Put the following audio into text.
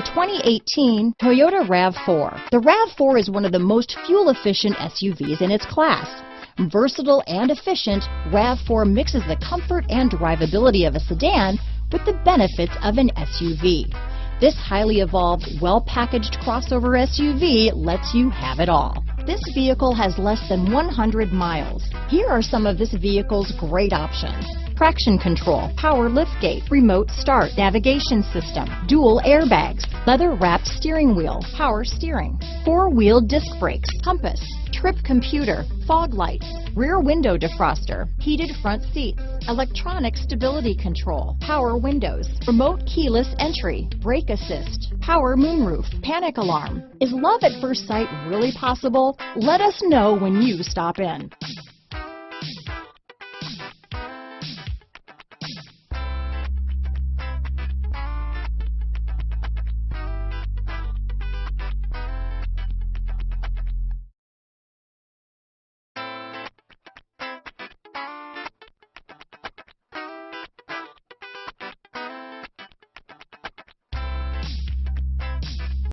2018 Toyota RAV4. The RAV4 is one of the most fuel-efficient SUVs in its class. Versatile and efficient, RAV4 mixes the comfort and drivability of a sedan with the benefits of an SUV. This highly evolved, well-packaged crossover SUV lets you have it all. This vehicle has less than 100 miles. Here are some of this vehicle's great options: traction control, power liftgate, remote start, navigation system, dual airbags, leather-wrapped steering wheel, power steering, four-wheel disc brakes, compass, trip computer, fog lights, rear window defroster, heated front seats, electronic stability control, power windows, remote keyless entry, brake assist, power moonroof, panic alarm. Is love at first sight really possible? Let us know when you stop in.